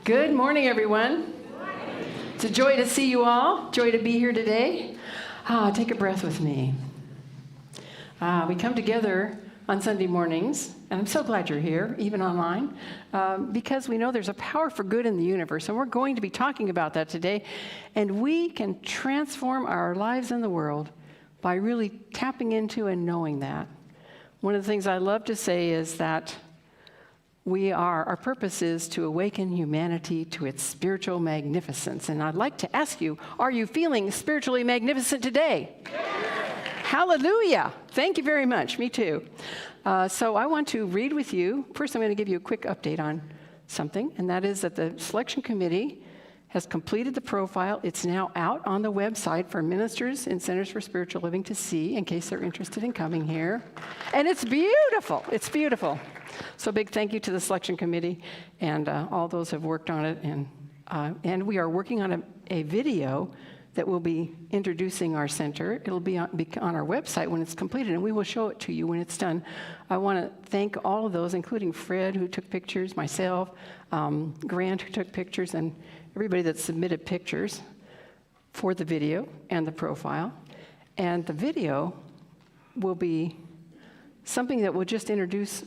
Good morning, everyone. It's a joy to see you all. Joy to be here today. Take a breath with me. We come together on Sunday mornings, and I'm so glad you're here, even online, because we know there's a power for good in the universe, and we're going to be talking about that today. And we can transform our lives in the world by really tapping into and knowing that. One of the things I love to say is that our purpose is to awaken humanity to its spiritual magnificence. And I'd like to ask you, are you feeling spiritually magnificent today? Yeah. Hallelujah. Thank you very much. Me too. So I want to read with you. First, I'm going to give you a quick update on something, and that is that the selection committee has completed the profile. It's now out on the website for ministers in Centers for Spiritual Living to see, in case they're interested in coming here. And it's beautiful. It's beautiful. So big thank you to the selection committee and all those who have worked on it. And we are working on a video that will be introducing our center. It'll be on our website when it's completed, and we will show it to you when it's done. I want to thank all of those, including Fred, who took pictures, myself, Grant, who took pictures, and everybody that submitted pictures for the video and the profile. And the video will be something that will just introduce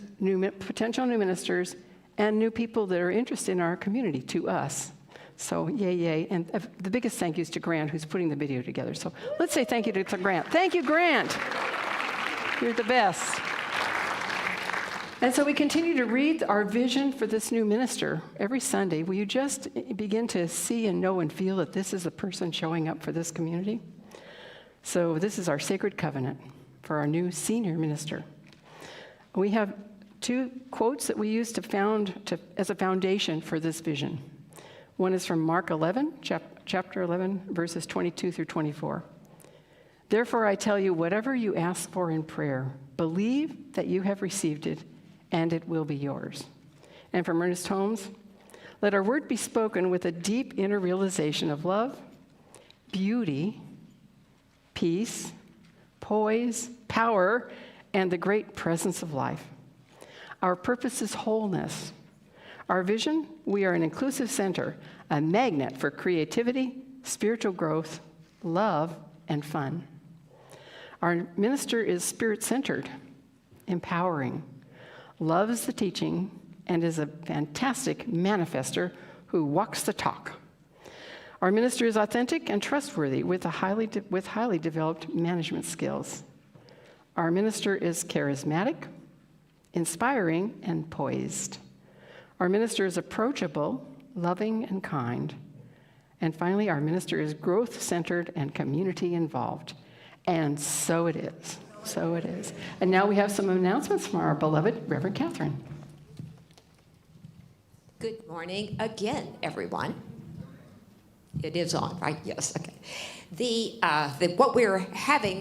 potential new ministers and new people that are interested in our community to us. So yay, yay. And the biggest thank you is to Grant, who's putting the video together. So let's say thank you to Grant. Thank you, Grant. You're the best. And so we continue to read our vision for this new minister every Sunday. Will you just begin to see and know and feel that this is a person showing up for this community? So this is our sacred covenant for our new senior minister. We have two quotes that we use as a foundation for this vision. One is from Mark 11, chapter 11, verses 22 through 24. Therefore I tell you, whatever you ask for in prayer, believe that you have received it, and it will be yours. And from Ernest Holmes, let our word be spoken with a deep inner realization of love, beauty, peace, poise, power, and the great presence of life. Our purpose is wholeness. Our vision, we are an inclusive center, a magnet for creativity, spiritual growth, love, and fun. Our minister is spirit-centered, empowering, loves the teaching, and is a fantastic manifester who walks the talk. Our minister is authentic and trustworthy with highly developed management skills. Our minister is charismatic, inspiring, and poised. Our minister is approachable, loving, and kind. And finally, our minister is growth-centered and community-involved. And so it is. So it is. And now we have some announcements from our beloved Reverend Catherine. Good morning again, everyone. It is on, right? Yes, okay. What we're having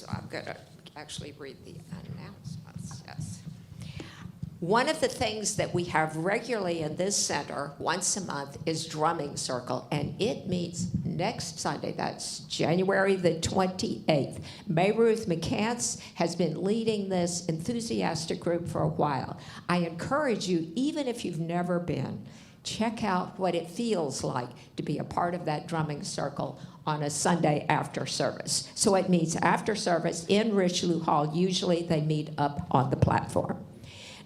I'm going to actually read the announcements, yes. One of the things that we have regularly in this center once a month is drumming circle, and it meets next Sunday. That's January the 28th. Mayruth McCants has been leading this enthusiastic group for a while. I encourage you, even if you've never been, check out what it feels like to be a part of that drumming circle on a Sunday after service. So it meets after service in Richelieu Hall. Usually they meet up on the platform.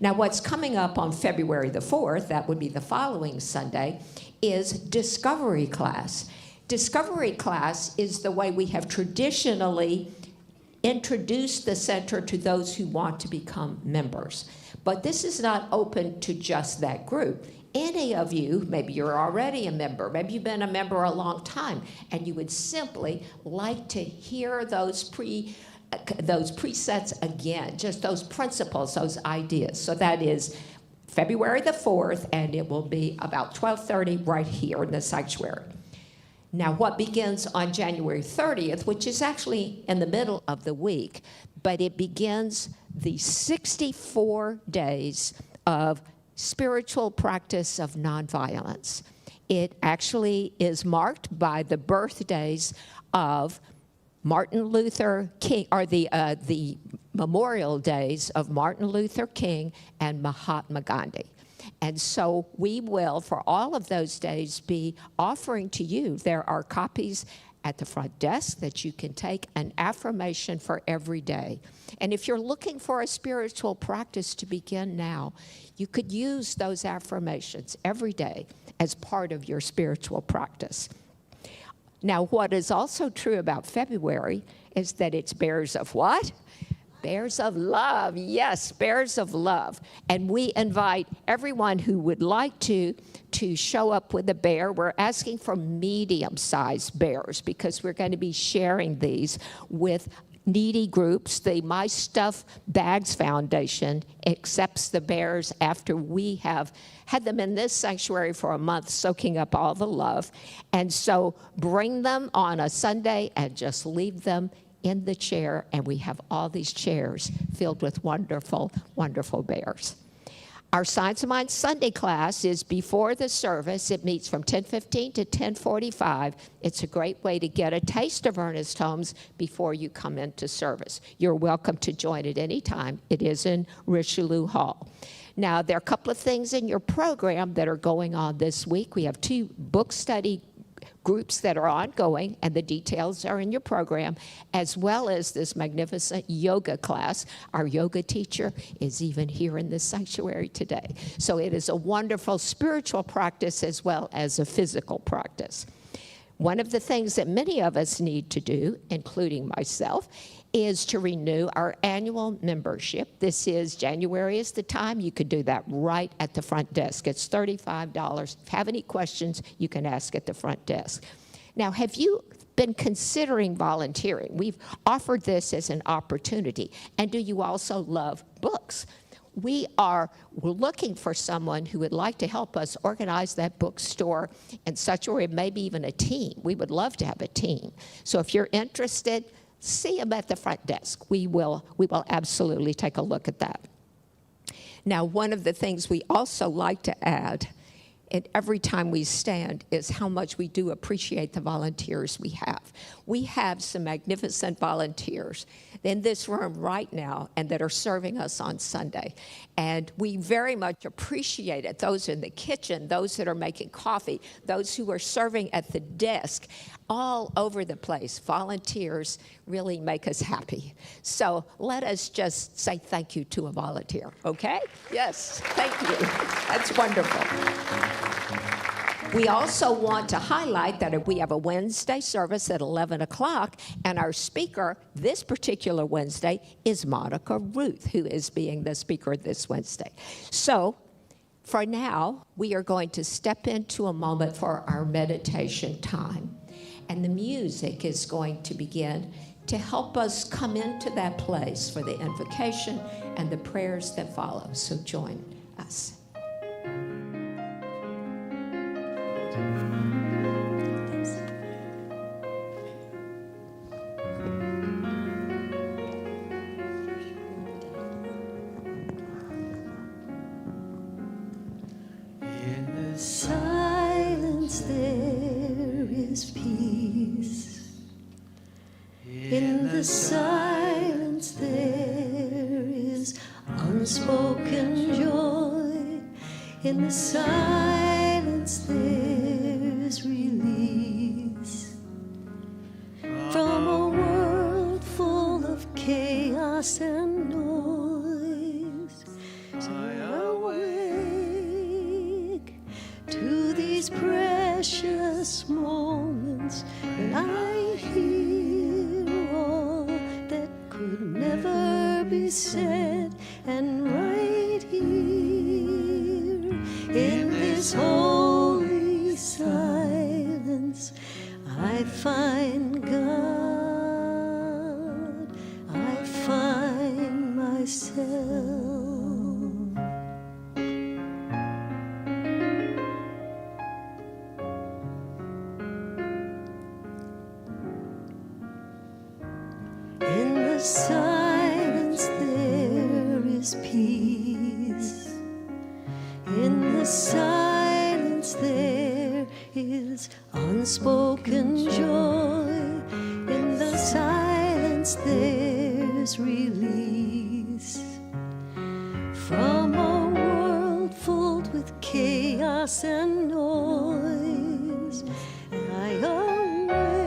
Now what's coming up on February the 4th, that would be the following Sunday, is Discovery Class. Discovery Class is the way we have traditionally introduced the center to those who want to become members. But this is not open to just that group. Any of you, maybe you're already a member, maybe you've been a member a long time, and you would simply like to hear those presets again, just those principles, those ideas. So that is February the 4th, and it will be about 12:30 right here in the sanctuary. Now, what begins on January 30th, which is actually in the middle of the week, but it begins the 64 days of spiritual practice of nonviolence. It actually is marked by the birthdays of Martin Luther King, or the memorial days of Martin Luther King and Mahatma Gandhi. And so we will, for all of those days, be offering to you. There are copies at the front desk that you can take, an affirmation for every day. And if you're looking for a spiritual practice to begin now, you could use those affirmations every day as part of your spiritual practice. Now, what is also true about February is that it's Bears of what? Bears of love. Yes, Bears of love. And we invite everyone who would like to show up with a bear. We're asking for medium-sized bears because we're going to be sharing these with needy groups. The My Stuff Bags Foundation accepts the bears after we have had them in this sanctuary for a month, soaking up all the love. And so bring them on a Sunday and just leave them in the chair, and we have all these chairs filled with wonderful, wonderful bears. Our Science of Mind Sunday class is before the service. It meets from 10:15 to 10:45. It's a great way to get a taste of Ernest Holmes before you come into service. You're welcome to join at any time. It is in Richelieu Hall. Now, there are a couple of things in your program that are going on this week. We have 2 book study groups that are ongoing, and the details are in your program, as well as this magnificent yoga class. Our yoga teacher is even here in this sanctuary today. So it is a wonderful spiritual practice as well as a physical practice. One of the things that many of us need to do, including myself, is to renew our annual membership. This is January is the time. You could do that right at the front desk. It's $35. If you have any questions, you can ask at the front desk. Now, have you been considering volunteering? We've offered this as an opportunity. And do you also love books? We're looking for someone who would like to help us organize that bookstore in such a way, maybe even a team. We would love to have a team. So if you're interested, see them at the front desk. We will absolutely take a look at that. Now, one of the things we also like to add, and every time we stand, is how much we do appreciate the volunteers we have. We have some magnificent volunteers in this room right now and that are serving us on Sunday. And we very much appreciate it. Those in the kitchen, those that are making coffee, those who are serving at the desk, all over the place. Volunteers really make us happy. So let us just say thank you to a volunteer, okay? Yes, thank you. That's wonderful. We also want to highlight that we have a Wednesday service at 11 o'clock, and our speaker this particular Wednesday is Monica Ruth, who is being the speaker this Wednesday. So for now, we are going to step into a moment for our meditation time. And the music is going to begin to help us come into that place for the invocation and the prayers that follow. So join us. In the silence there is peace. In the silence there is unspoken joy. In the silence there's release from a world full of chaos and noise. So awake to these precious moments when I hear all that could never be said, and right here in this holy silence I find God, I find myself. In the silence there is peace. In the silence there is unspoken joy. In the silence there's release from a world filled with fuss and noise. I awake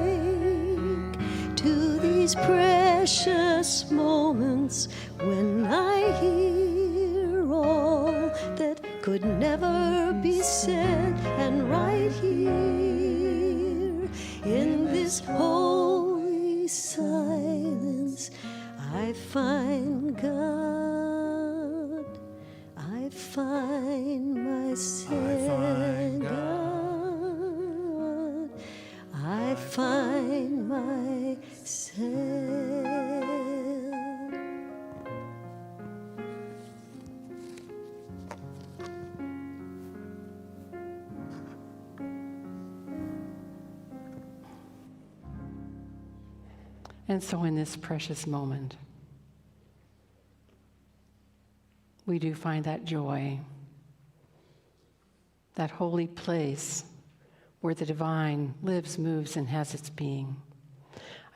to these precious moments when I hear all that could never be said, and right here in this holy silence I find God, I find myself, God, I find myself. And so in this precious moment, we do find that joy, that holy place where the divine lives, moves, and has its being.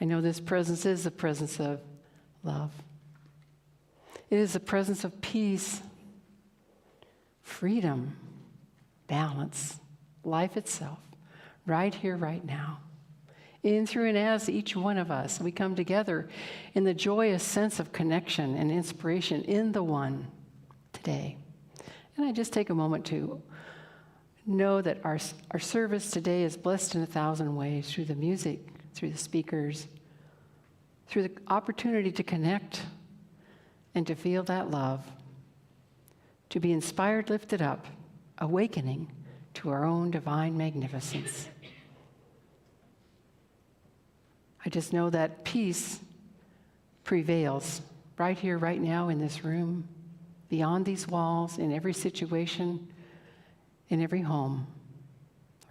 I know this presence is the presence of love. It is the presence of peace, freedom, balance, life itself, right here, right now. In, through, and as each one of us, we come together in the joyous sense of connection and inspiration in the one today. And I just take a moment to know that our service today is blessed in 1,000 ways, through the music, through the speakers, through the opportunity to connect and to feel that love, to be inspired, lifted up, awakening to our own divine magnificence. I just know that peace prevails right here, right now, in this room, beyond these walls, in every situation, in every home,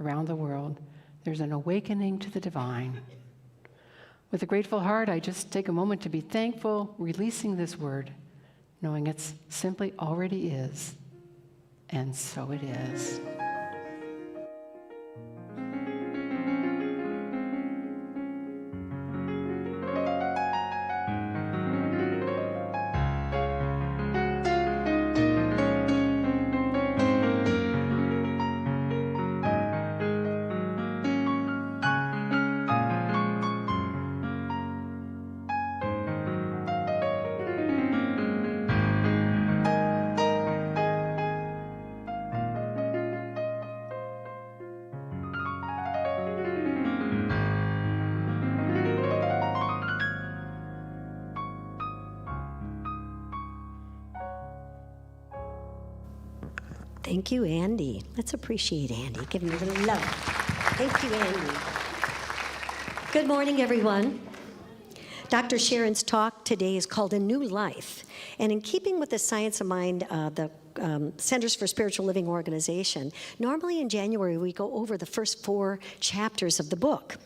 around the world. There's an awakening to the divine. With a grateful heart, I just take a moment to be thankful, releasing this word, knowing it's simply already is, and so it is. Thank you, Andy. Let's appreciate Andy. Give him a little love. Thank you, Andy. Good morning, everyone. Dr. Sharon's talk today is called A New Life. And in keeping with the Science of Mind, the Centers for Spiritual Living organization, normally in January we go over the first 4 chapters of the book.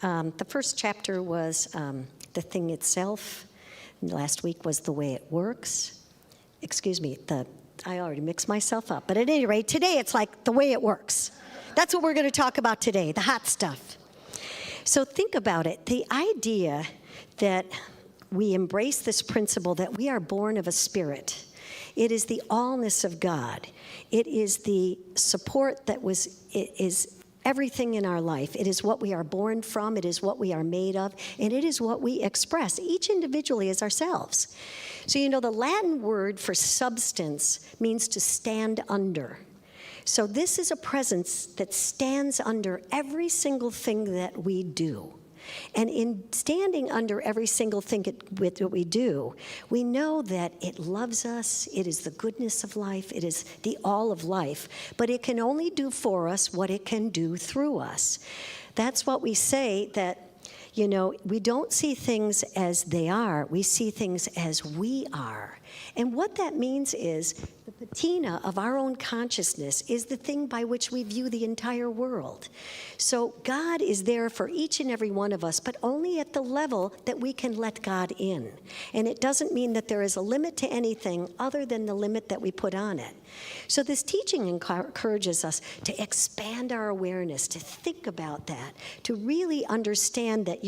The first chapter was the thing itself. Last week was the way it works. I already mixed myself up. But at any rate, today it's like the way it works. That's what we're going to talk about today, the hot stuff. So think about it. The idea that we embrace this principle that we are born of a spirit. It is the allness of God. It is the support that is everything in our life. It is what we are born from. It is what we are made of. And it is what we express, each individually as ourselves. So, the Latin word for substance means to stand under. So this is a presence that stands under every single thing that we do. And in standing under every single thing that we do, we know that it loves us, it is the goodness of life, it is the all of life, but it can only do for us what it can do through us. That's what we say, that we don't see things as they are, we see things as we are. And what that means is the patina of our own consciousness is the thing by which we view the entire world. So God is there for each and every one of us, but only at the level that we can let God in. And it doesn't mean that there is a limit to anything other than the limit that we put on it. So this teaching encourages us to expand our awareness, to think about that, to really understand that,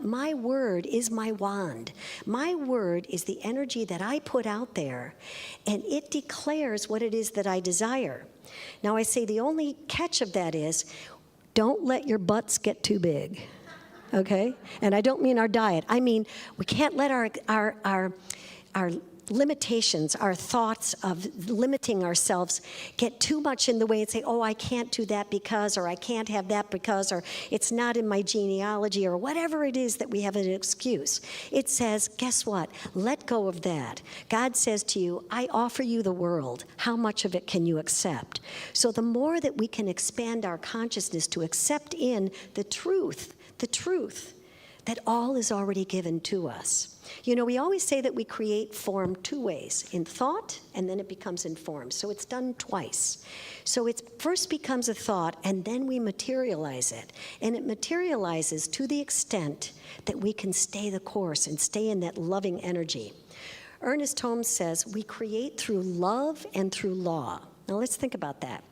my word is my wand. My word is the energy that I put out there, and it declares what it is that I desire. Now I say the only catch of that is, don't let your butts get too big, okay? And I don't mean our diet. I mean, we can't let our limitations, our thoughts of limiting ourselves get too much in the way and say, oh, I can't do that because, or I can't have that because, or it's not in my genealogy, or whatever it is that we have an excuse. It says, guess what? Let go of that. God says to you, I offer you the world. How much of it can you accept? So the more that we can expand our consciousness to accept in the truth that all is already given to us. You know, we always say that we create form two ways, in thought, and then it becomes in form. So it's done twice. So it first becomes a thought, and then we materialize it. And it materializes to the extent that we can stay the course and stay in that loving energy. Ernest Holmes says, we create through love and through law. Now let's think about that.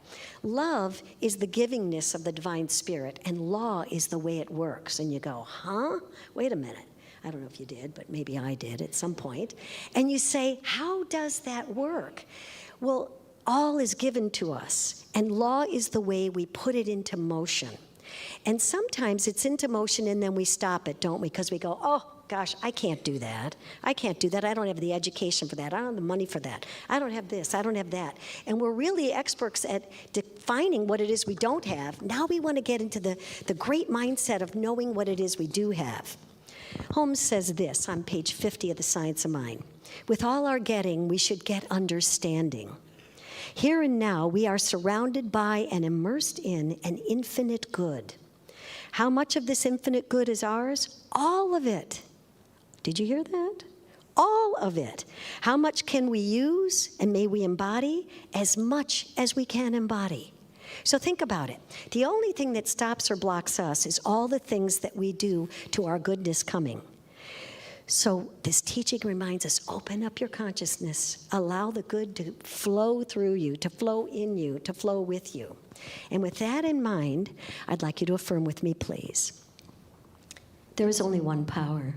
Love is the givingness of the divine spirit, and law is the way it works. And you go, huh? Wait a minute. I don't know if you did, but maybe I did at some point. And you say, how does that work? Well, all is given to us, and law is the way we put it into motion. And sometimes it's into motion and then we stop it, don't we? Because we go, oh, gosh, I can't do that. I can't do that. I don't have the education for that. I don't have the money for that. I don't have this. I don't have that. And we're really experts at defining what it is we don't have. Now we want to get into the great mindset of knowing what it is we do have. Holmes says this on page 50 of The Science of Mind. With all our getting, we should get understanding. Here and now, we are surrounded by and immersed in an infinite good. How much of this infinite good is ours? All of it. Did you hear that? All of it. How much can we use and may we embody? As much as we can embody. So think about it. The only thing that stops or blocks us is all the things that we do to our goodness coming. So this teaching reminds us, open up your consciousness. Allow the good to flow through you, to flow in you, to flow with you. And with that in mind, I'd like you to affirm with me, please. There is only one power,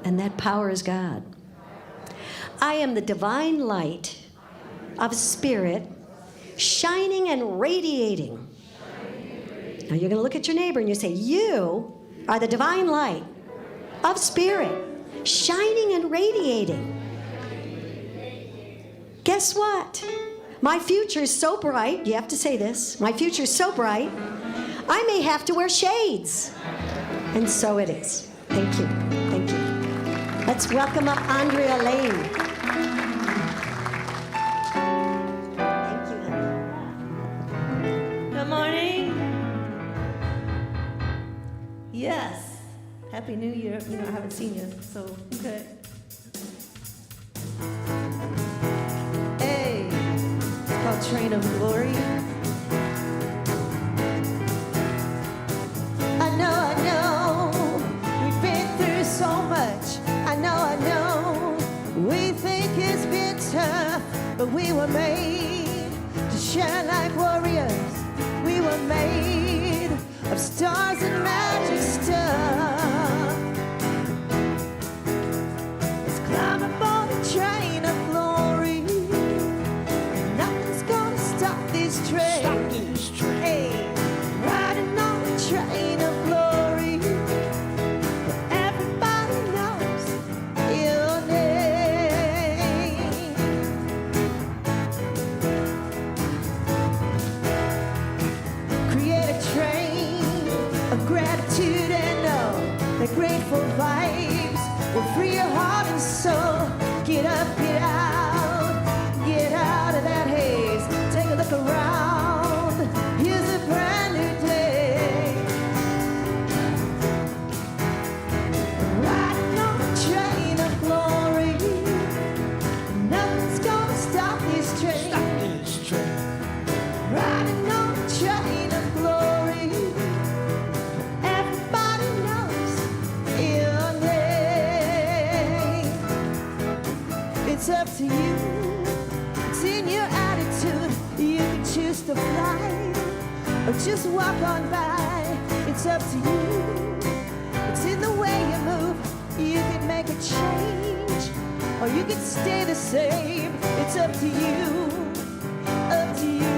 and that power is God. I am the divine light of spirit, shining and radiating. Now you're going to look at your neighbor and you say, you are the divine light of spirit, shining and radiating. Guess what? My future is so bright. You have to say this. My future is so bright, I may have to wear shades. And so it is. Thank you. Thank you. Let's welcome up Andrea Lane. Thank you, honey. Good morning. Yes. Happy New Year. You know, I haven't seen you, so good. Hey, it's called Train of Glory. I know, we've been through so much. I know, we think it's been tough, but we were made to shine like warriors. We were made of stars and magic stuff. Let's climb aboard the train of glory. Nothing's gonna stop this train. Hey, riding on the train of glory. But everybody knows your name. Create a train of gratitude and all the grateful vibes will free your heart and soul. Get up, get out of that haze. Take a look around. Here's a brand new day. Riding on the train of glory. Nothing's gonna stop this train. Riding on the train of glory. Everybody knows your name. It's up to you. It's in your attitude. You can choose to fly or just walk on by. It's up to you. It's in the way you move. You can make a change or you can stay the same. It's up to you. Up to you.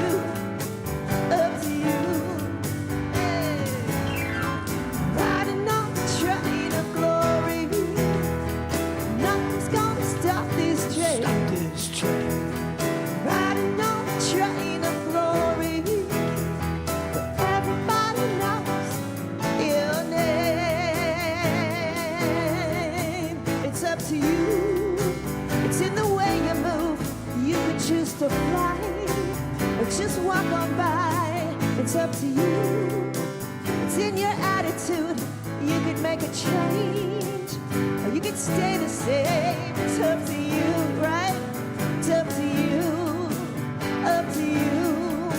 It's up to you. It's in your attitude. You could make a change, or you could stay the same. It's up to you, right? It's up to you. Up to you.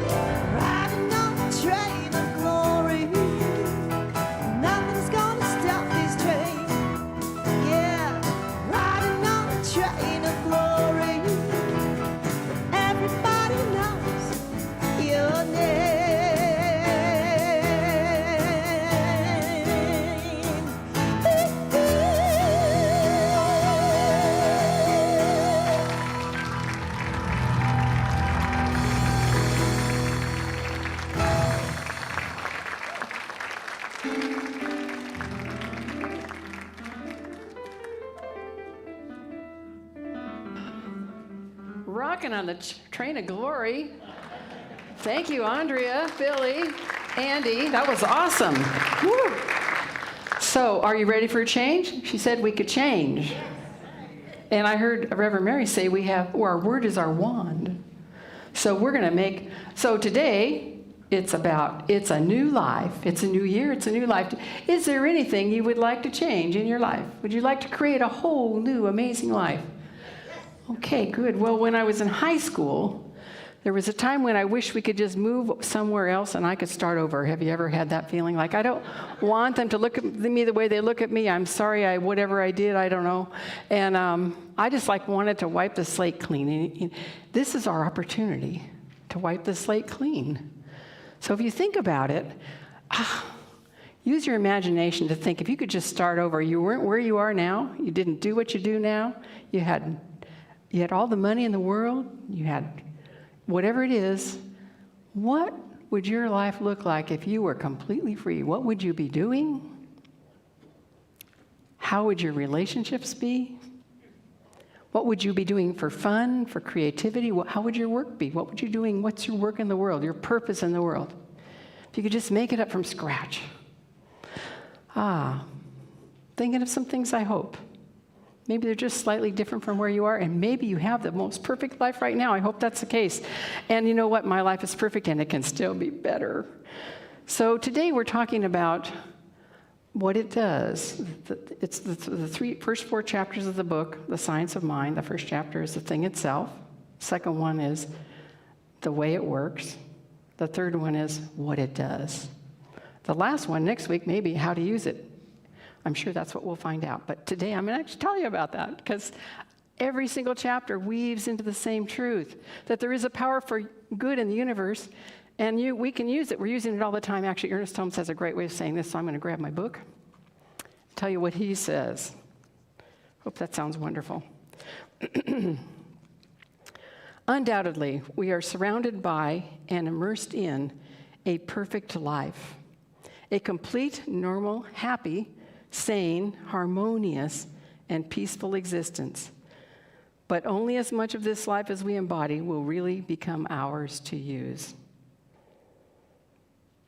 Yeah. Riding on the train of glory. Nothing's gonna stop this train. Yeah. Riding on the train of glory. Everybody knows your name. Rocking on the train of glory. Thank you, Andrea, Billy, Andy. That was awesome. Woo. So, are you ready for a change? She said we could change. And I heard Reverend Mary say our word is our wand. So we're going to make, so today, it's a new life. It's a new year. It's a new life. Is there anything you would like to change in your life? Would you like to create a whole new, amazing life? Okay, good. Well, when I was in high school, there was a time when I wish we could just move somewhere else and I could start over. Have you ever had that feeling? Like, I don't want them to look at me the way they look at me. I'm sorry, whatever I did, I don't know. And I just wanted to wipe the slate clean. And this is our opportunity to wipe the slate clean. So if you think about it, use your imagination to think, if you could just start over, you weren't where you are now, you didn't do what you do now, you had all the money in the world, you had whatever it is, what would your life look like if you were completely free? What would you be doing? How would your relationships be? What would you be doing for fun, for creativity? How would your work be? What would you doing? What's your work in the world, your purpose in the world? If you could just make it up from scratch. Thinking of some things, I hope. Maybe they're just slightly different from where you are, and maybe you have the most perfect life right now. I hope that's the case. And you know what? My life is perfect, and it can still be better. So today we're talking about what it does. It's the first 4 chapters of the book, The Science of Mind. The first chapter is the thing itself. Second one is the way it works. The third one is what it does. The last one, next week, maybe how to use it. I'm sure that's what we'll find out. But today I'm going to actually tell you about that, because every single chapter weaves into the same truth, that there is a power for good in the universe, and we can use it. We're using it all the time. Actually, Ernest Holmes has a great way of saying this, so I'm going to grab my book, tell you what he says. Hope that sounds wonderful. Undoubtedly, we are surrounded by and immersed in a perfect life, a complete, normal, happy, sane, harmonious, and peaceful existence. But only as much of this life as we embody will really become ours to use.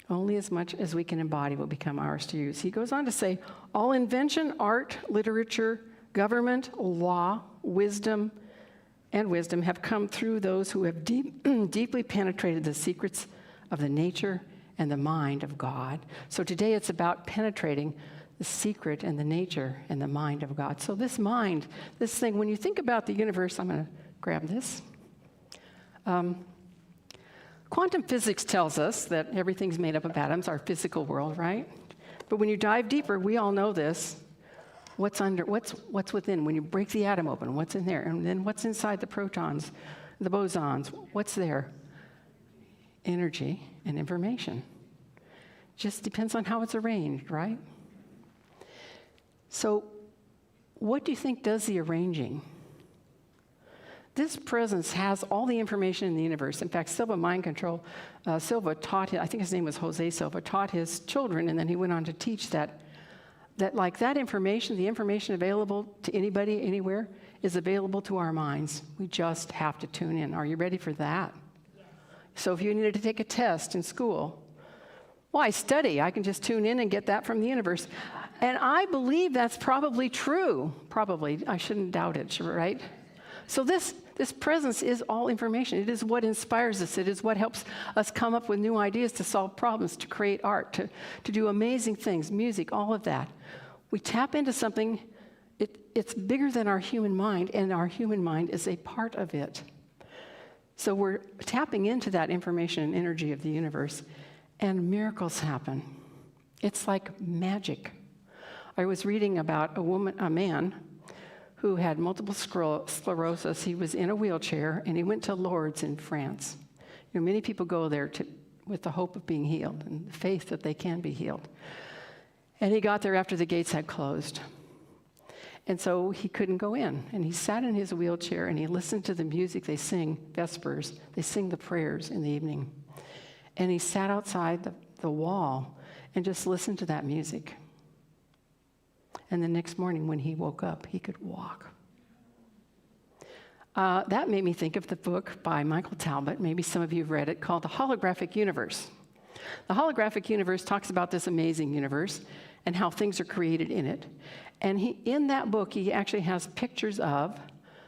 Only as much as we can embody will become ours to use. He goes on to say, all invention, art, literature, government, law, wisdom have come through those who have deeply penetrated the secrets of the nature and the mind of God. So today it's about penetrating the secret and the nature and the mind of God. So this mind, this thing, when you think about the universe, I'm going to grab this. Quantum physics tells us that everything's made up of atoms, our physical world, right? But when you dive deeper, we all know this. What's within? When you break the atom open, what's in there? And then what's inside the protons, the bosons? What's there? Energy and information. Just depends on how it's arranged, right? So what do you think does the arranging? This presence has all the information in the universe. In fact, Silva Mind Control, Silva taught, I think his name was Jose Silva, taught his children, and then he went on to teach that information, the information available to anybody, anywhere, is available to our minds. We just have to tune in. Are you ready for that? Yes. So if you needed to take a test in school, why study? I can just tune in and get that from the universe. And I believe that's probably true. Probably. I shouldn't doubt it, right? So this presence is all information. It is what inspires us. It is what helps us come up with new ideas to solve problems, to create art, to do amazing things, music, all of that. We tap into something, it's bigger than our human mind, and our human mind is a part of it. So we're tapping into that information and energy of the universe, and miracles happen. It's like magic. I was reading about a man who had multiple sclerosis. He was in a wheelchair, and he went to Lourdes in France. You know, many people go there with the hope of being healed and the faith that they can be healed. And he got there after the gates had closed. And so he couldn't go in. And he sat in his wheelchair, and he listened to the music. They sing Vespers. They sing the prayers in the evening. And he sat outside the wall and just listened to that music. And the next morning when he woke up, he could walk. That made me think of the book by Michael Talbot, maybe some of you have read it, called The Holographic Universe. The holographic universe talks about this amazing universe and how things are created in it. And in that book, he actually has pictures of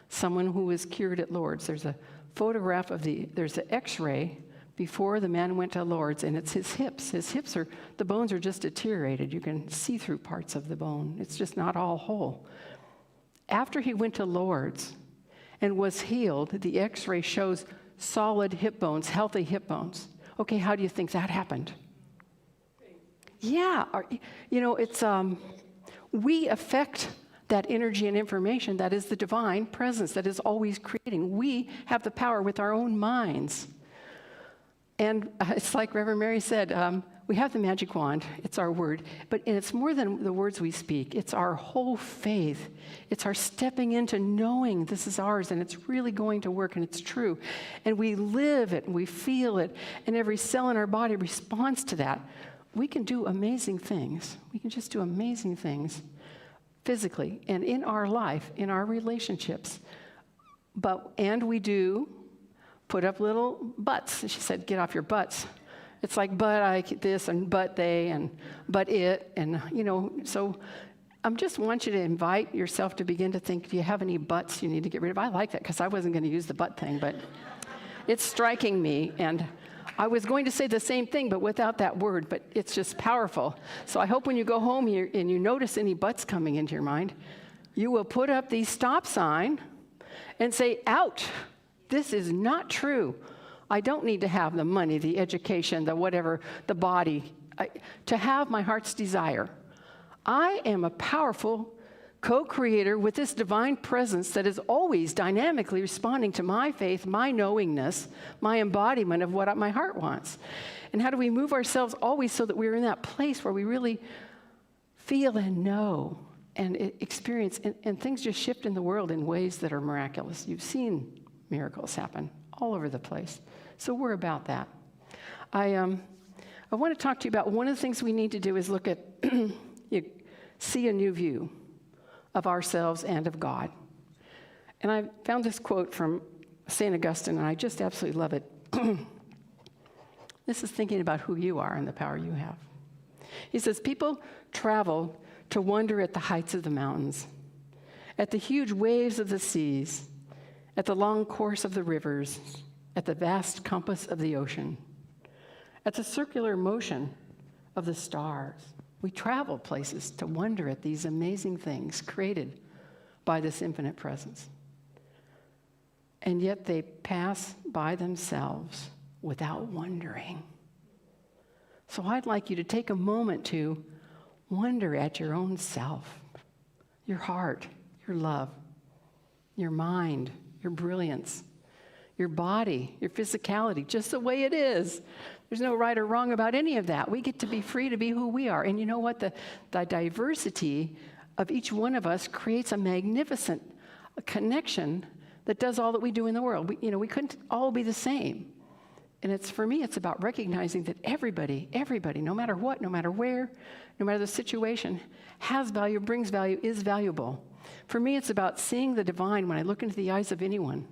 someone who was cured at Lourdes. There's a photograph there's an x-ray before the man went to Lourdes, and it's his hips. His hips the bones are just deteriorated. You can see through parts of the bone. It's just not all whole. After he went to Lourdes and was healed, the x-ray shows solid hip bones, healthy hip bones. Okay, how do you think that happened? Yeah, it's, we affect that energy and information that is the divine presence that is always creating. We have the power with our own minds. And it's like Reverend Mary said, we have the magic wand. It's our word. And it's more than the words we speak. It's our whole faith. It's our stepping into knowing this is ours, and it's really going to work, and it's true. And we live it, and we feel it, and every cell in our body responds to that. We can do amazing things. We can just do amazing things physically and in our life, in our relationships. And we do put up little buts. And she said, get off your butts. It's like, but I this and but they and but it. And, so I just want you to invite yourself to begin to think, do you have any buts you need to get rid of? I like that because I wasn't going to use the but thing, but it's striking me. And I was going to say the same thing, but without that word, but it's just powerful. So I hope when you go home here and you notice any buts coming into your mind, you will put up the stop sign and say, out. This is not true. I don't need to have the money, the education, the whatever, the body, to have my heart's desire. I am a powerful co-creator with this divine presence that is always dynamically responding to my faith, my knowingness, my embodiment of what my heart wants. And how do we move ourselves always so that we're in that place where we really feel and know and experience, and things just shift in the world in ways that are miraculous. You've seen miracles happen all over the place. So we're about that. I want to talk to you about one of the things we need to do is look at, see a new view of ourselves and of God. And I found this quote from St. Augustine, and I just absolutely love it. This is thinking about who you are and the power you have. He says, people travel to wonder at the heights of the mountains, at the huge waves of the seas, at the long course of the rivers, at the vast compass of the ocean, at the circular motion of the stars. We travel places to wonder at these amazing things created by this infinite presence. And yet they pass by themselves without wondering. So I'd like you to take a moment to wonder at your own self, your heart, your love, your mind, your brilliance, your body, your physicality, just the way it is. There's no right or wrong about any of that. We get to be free to be who we are. And you know what? The diversity of each one of us creates a magnificent connection that does all that we do in the world. We couldn't all be the same. And for me, it's about recognizing that everybody, no matter what, no matter where, no matter the situation, has value, brings value, is valuable. For me, it's about seeing the divine when I look into the eyes of anyone.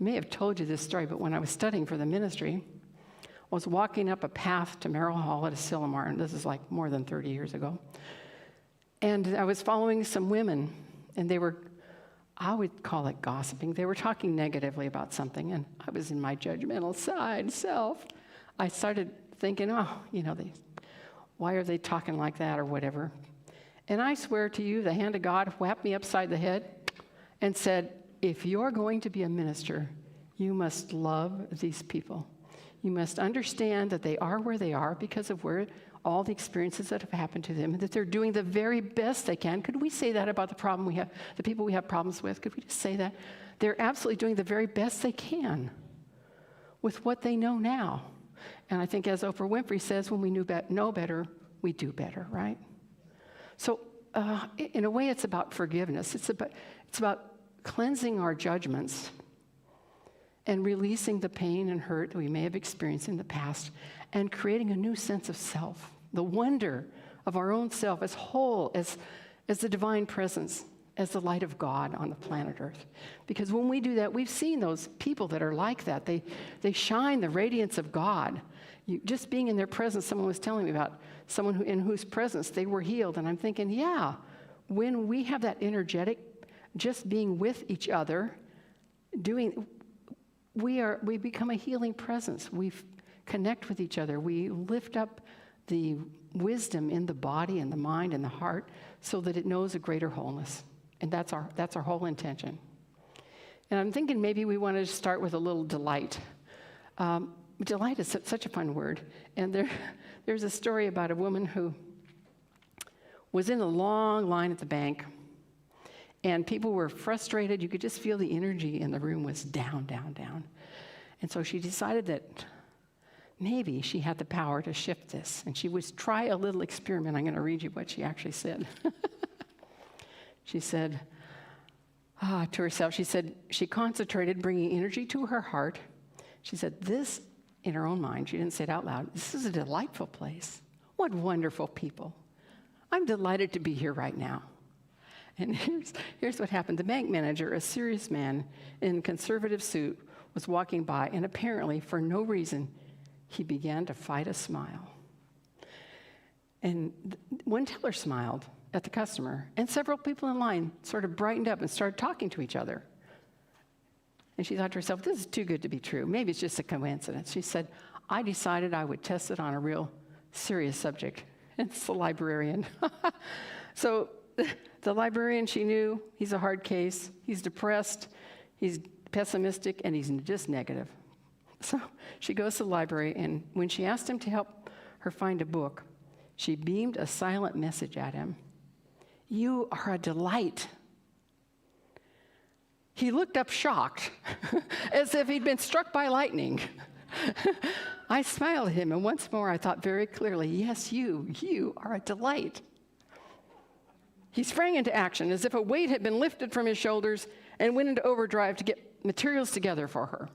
I may have told you this story, but when I was studying for the ministry, I was walking up a path to Merrill Hall at Asilomar, and this is like more than 30 years ago. And I was following some women, and they were I would call it gossiping. They were talking negatively about something, and I was in my judgmental side self. I started thinking, oh, why are they talking like that or whatever? And I swear to you, the hand of God whapped me upside the head and said, if you're going to be a minister, you must love these people. You must understand that they are where they are because of all the experiences that have happened to them, and that they're doing the very best they can. Could we say that about the people we have problems with? Could we just say that? They're absolutely doing the very best they can with what they know now. And I think, as Oprah Winfrey says, when we know better, we do better, right? So in a way, it's about forgiveness. It's about cleansing our judgments and releasing the pain and hurt that we may have experienced in the past and creating a new sense of self, the wonder of our own self as whole, as the divine presence, as the light of God on the planet Earth. Because when we do that, we've seen those people that are like that. They shine the radiance of God. Just being in their presence, someone was telling me about someone in whose presence they were healed. And I'm thinking, yeah, when we have that energetic, just being with each other, we become a healing presence. We connect with each other. We lift up the wisdom in the body and the mind and the heart so that it knows a greater wholeness. And that's our whole intention. And I'm thinking maybe we want to start with a little delight. Delight is such a fun word. And there's a story about a woman who was in a long line at the bank, and people were frustrated. You could just feel the energy in the room was down, down, down. And so she decided that maybe she had the power to shift this. And she would try a little experiment. I'm going to read you what she actually said. She said to herself, she concentrated, bringing energy to her heart. She said, this, in her own mind, she didn't say it out loud, this is a delightful place. What wonderful people. I'm delighted to be here right now. And here's what happened. The bank manager, a serious man in a conservative suit, was walking by, and apparently, for no reason, he began to fight a smile. And one teller smiled at the customer, and several people in line sort of brightened up and started talking to each other. And she thought to herself, this is too good to be true. Maybe it's just a coincidence. She said, I decided I would test it on a real serious subject. It's the librarian. So the librarian, she knew, he's a hard case. He's depressed, he's pessimistic, and he's just negative. So she goes to the library, and when she asked him to help her find a book, she beamed a silent message at him. You are a delight. He looked up shocked, as if he'd been struck by lightning. I smiled at him, and once more I thought very clearly, yes, you are a delight. He sprang into action as if a weight had been lifted from his shoulders and went into overdrive to get materials together for her.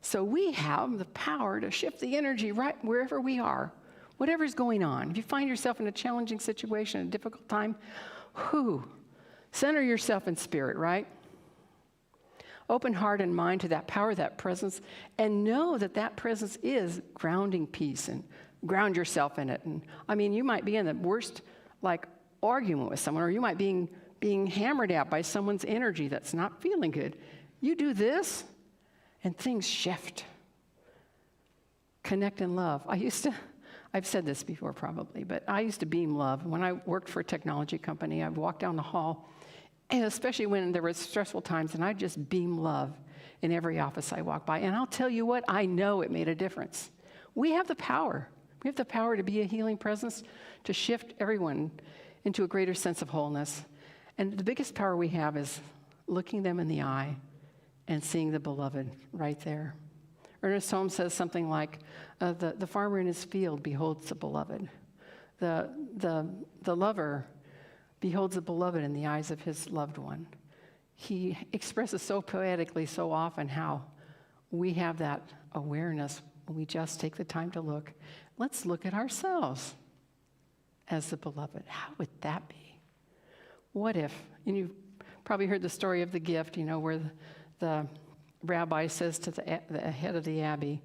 So we have the power to shift the energy right wherever we are, whatever's going on. If you find yourself in a challenging situation, a difficult time, center yourself in spirit, right? Open heart and mind to that power, that presence, and know that that presence is grounding peace, and ground yourself in it. And I mean, you might be in the worst, argument with someone, or you might be being hammered at by someone's energy that's not feeling good. You do this, and things shift. Connect in love. I've said this before probably, but I used to beam love. When I worked for a technology company, I'd walk down the hall, and especially when there were stressful times, and I'd just beam love in every office I walked by. And I'll tell you what, I know it made a difference. We have the power. We have the power to be a healing presence, to shift everyone into a greater sense of wholeness. And the biggest power we have is looking them in the eye and seeing the beloved right there. Ernest Holmes says something like, the farmer in his field beholds the beloved. The lover beholds the beloved in the eyes of his loved one. He expresses so poetically so often how we have that awareness when we just take the time to look. Let's look at ourselves as the beloved. How would that be? What if, and you've probably heard the story of the gift, where the rabbi says to the head of the abbey,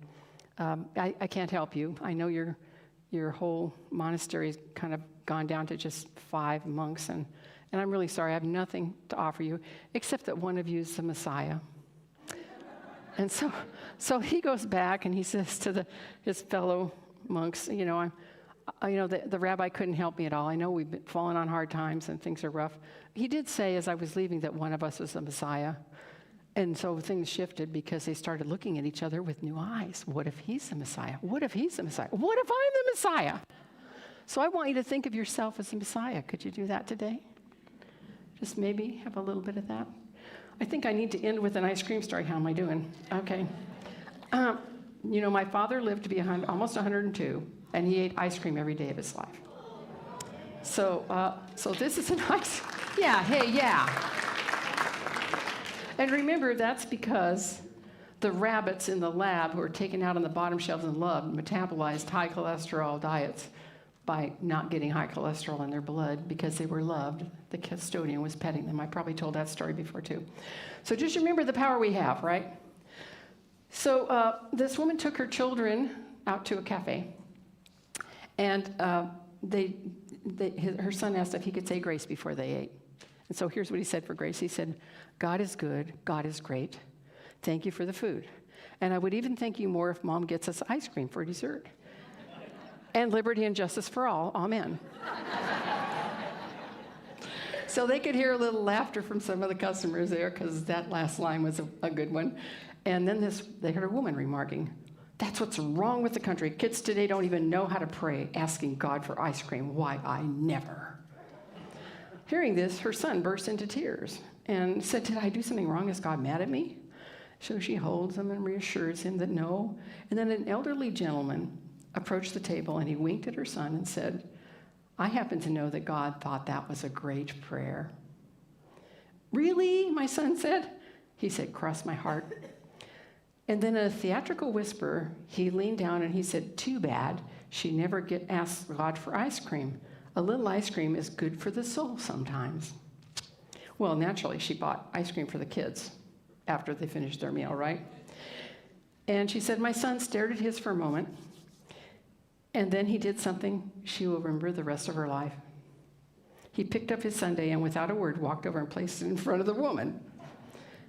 I can't help you. I know your whole monastery has kind of gone down to just 5 monks, and and I'm really sorry, I have nothing to offer you, except that one of you is the Messiah. And so he goes back and he says to his fellow monks, the rabbi couldn't help me at all. I know we've been falling on hard times and things are rough. He did say as I was leaving that one of us was the Messiah. And so things shifted because they started looking at each other with new eyes. What if he's the Messiah? What if he's the Messiah? What if I'm the Messiah? So I want you to think of yourself as the Messiah. Could you do that today? Just maybe have a little bit of that. I think I need to end with an ice cream story. How am I doing? Okay. My father lived to be almost 102, and he ate ice cream every day of his life. So this is a nice, yeah. And remember, that's because the rabbits in the lab who were taken out on the bottom shelves and loved metabolized high cholesterol diets by not getting high cholesterol in their blood because they were loved. The custodian was petting them. I probably told that story before too. So just remember the power we have, right? So this woman took her children out to a cafe, and her son asked if he could say grace before they ate. And so here's what he said for grace. He said, God is good, God is great. Thank you for the food. And I would even thank you more if Mom gets us ice cream for dessert. And liberty and justice for all. Amen. So they could hear a little laughter from some of the customers there because that last line was a good one. And then they heard a woman remarking, that's what's wrong with the country. Kids today don't even know how to pray, asking God for ice cream. Why, I never. Hearing this, her son burst into tears and said, did I do something wrong? Is God mad at me? So she holds him and reassures him that no. And then an elderly gentleman approached the table and he winked at her son and said, I happen to know that God thought that was a great prayer. Really? My son said. He said, cross my heart. And then in a theatrical whisper, he leaned down and he said, too bad she never asked God for ice cream. A little ice cream is good for the soul sometimes. Well, naturally, she bought ice cream for the kids after they finished their meal, right? And she said, my son stared at his for a moment, and then he did something she will remember the rest of her life. He picked up his sundae and without a word walked over and placed it in front of the woman.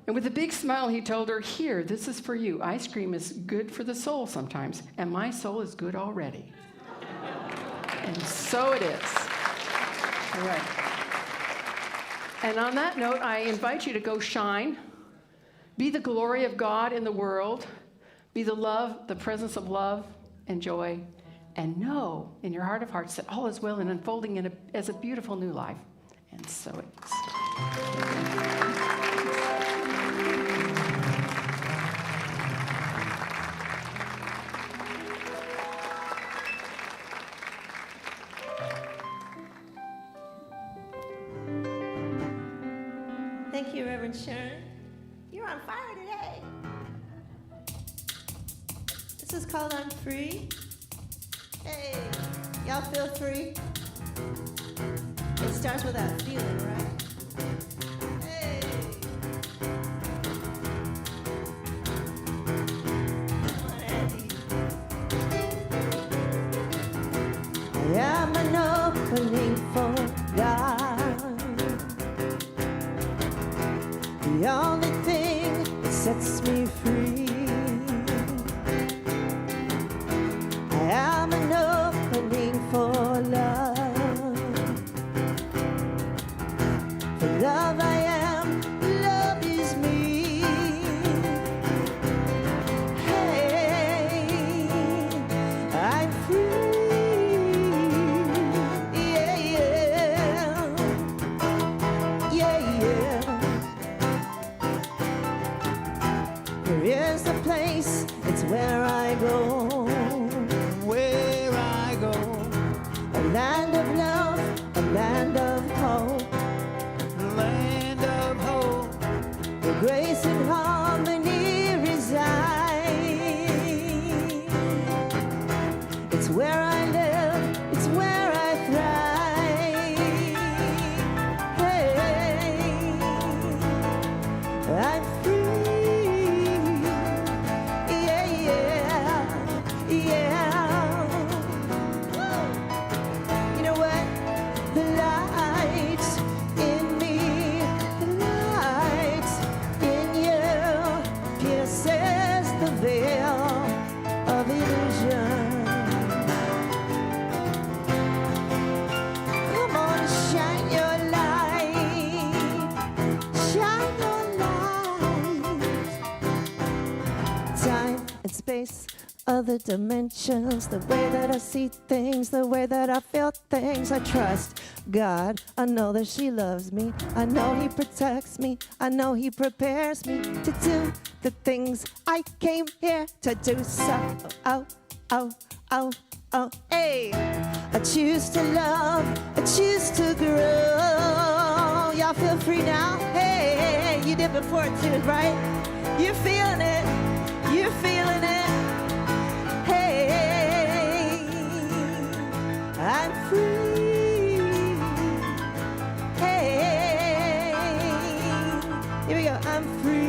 And with a big smile, he told her, here, this is for you. Ice cream is good for the soul sometimes, and my soul is good already. And so it is. All right. And on that note, I invite you to go shine. Be the glory of God in the world. Be the love, the presence of love and joy. And know in your heart of hearts that all is well and unfolding as a beautiful new life. And so it is. Thank you, Reverend Sharon. You're on fire today. This is called I'm Free. Hey, y'all feel free? It starts with that feeling, right? Hey. Come on, Andy. I am an opening for God. The only thing that sets me free. I am an opening for love. For love I am, love is me. Hey, I'm free. Yeah, yeah. Yeah, yeah. There is a place, it's where I go. Where I go. A land of love, a land of hope. Land of hope. Where grace and harmony reside. It's where I live, it's where I thrive. Hey, I'm free. Yeah, yeah, yeah. Woo. You know what? The light in other dimensions, the way that I see things, the way that I feel things. I trust God. I know that she loves me. I know he protects me. I know he prepares me to do the things I came here to do. So, oh, oh, oh, oh, hey. I choose to love. I choose to grow. Y'all feel free now? Hey, you did before too, right? You're feeling it. You're feeling it. Hey, I'm free. Hey, here we go. I'm free.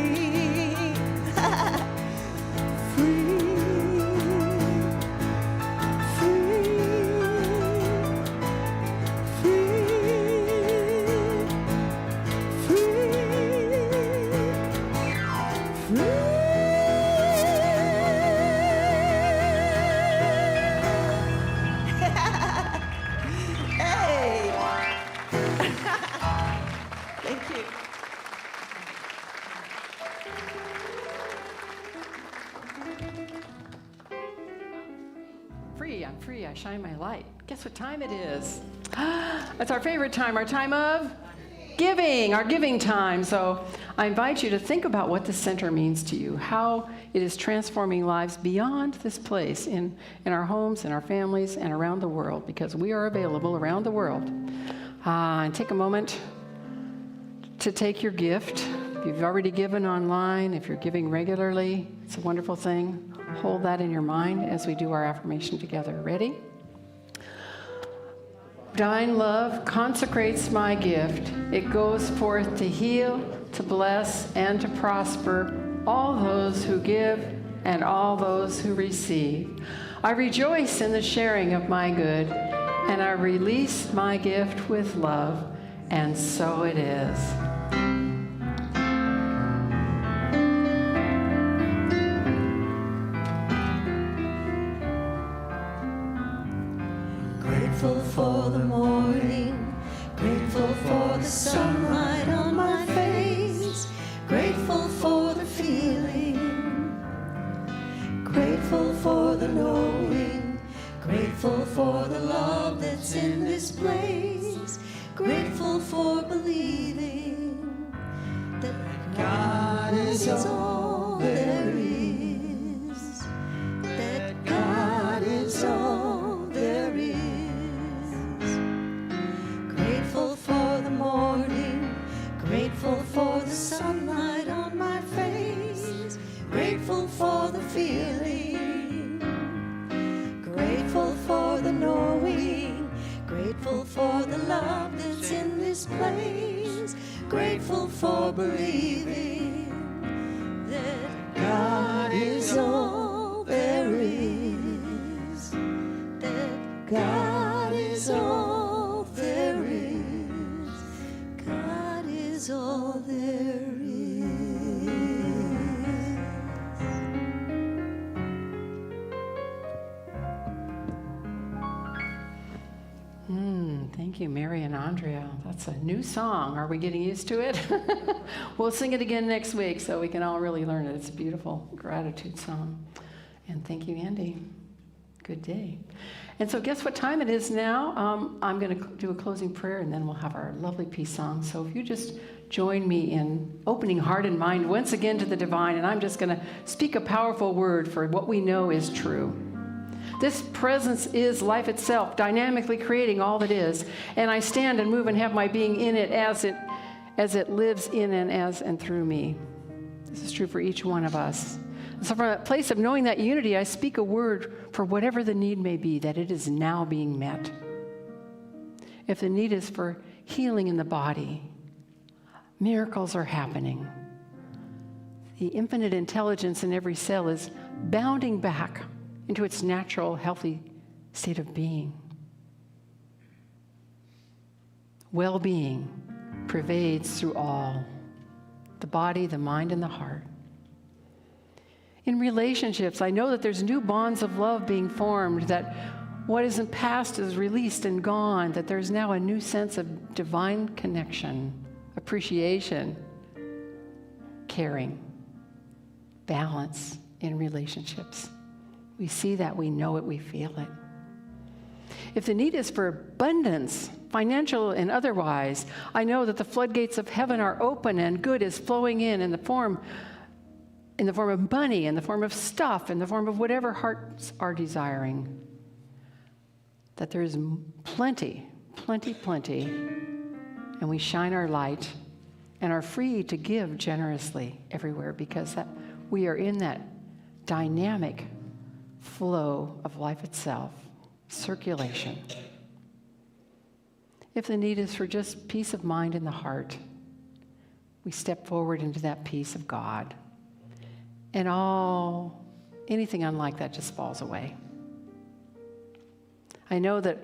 Free. I'm free, I shine my light. Guess what time it is? It's our favorite time, our time of giving, our giving time. So I invite you to think about what this center means to you, how it is transforming lives beyond this place, in our homes, in our families, and around the world, because we are available around the world. And take a moment to take your gift. If you've already given online, if you're giving regularly, it's a wonderful thing. Hold that in your mind as we do our affirmation together. Ready? Divine love consecrates my gift. It goes forth to heal, to bless, and to prosper all those who give and all those who receive. I rejoice in the sharing of my good, and I release my gift with love, and so it is. Grateful for the morning, grateful for the sunlight on my face, grateful for the feeling, grateful for the knowing, grateful for the love that's in this place, grateful for believing that God is all there is, that God is all there is. Grateful for the morning, grateful for the sunlight on my face, grateful for the feeling, grateful for the knowing, grateful for the love that's in this place, grateful for believing that God is all there is, that God is all there is, God is all there is. Thank you, Mary and Andrea. That's a new song. Are we getting used to it? We'll sing it again next week so we can all really learn it. It's a beautiful gratitude song. And thank you, Andy. Good day. And so guess what time it is now? I'm going to do a closing prayer, and then we'll have our lovely peace song. So if you just join me in opening heart and mind once again to the divine, and I'm just going to speak a powerful word for what we know is true. This presence is life itself, dynamically creating all that is. And I stand and move and have my being in it as it lives in and as and through me. This is true for each one of us. So from that place of knowing that unity, I speak a word for whatever the need may be, that it is now being met. If the need is for healing in the body, miracles are happening. The infinite intelligence in every cell is bounding back into its natural, healthy state of being. Well-being pervades through all, the body, the mind, and the heart. In relationships, I know that there's new bonds of love being formed, that what isn't past is released and gone, that there's now a new sense of divine connection, appreciation, caring, balance in relationships. We see that, we know it, we feel it. If the need is for abundance, financial and otherwise, I know that the floodgates of heaven are open and good is flowing in the form of money, in the form of stuff, in the form of whatever hearts are desiring. That there is plenty, plenty, plenty, and we shine our light and are free to give generously everywhere because that we are in that dynamic flow of life itself, circulation. If the need is for just peace of mind in the heart, we step forward into that peace of God. And anything unlike that just falls away. I know that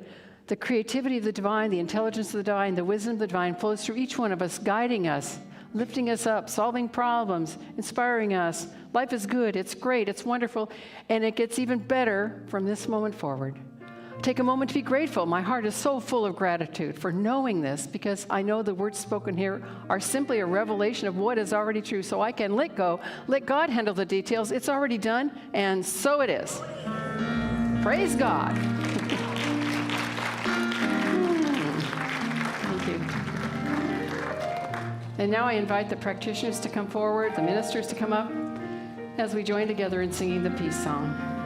the creativity of the divine, the intelligence of the divine, the wisdom of the divine flows through each one of us, guiding us, lifting us up, solving problems, inspiring us. Life is good, it's great, it's wonderful, and it gets even better from this moment forward. Take a moment to be grateful. My heart is so full of gratitude for knowing this because I know the words spoken here are simply a revelation of what is already true. So I can let go, let God handle the details. It's already done, and so it is. Praise God. Thank you. And now I invite the practitioners to come forward, the ministers to come up as we join together in singing the peace song.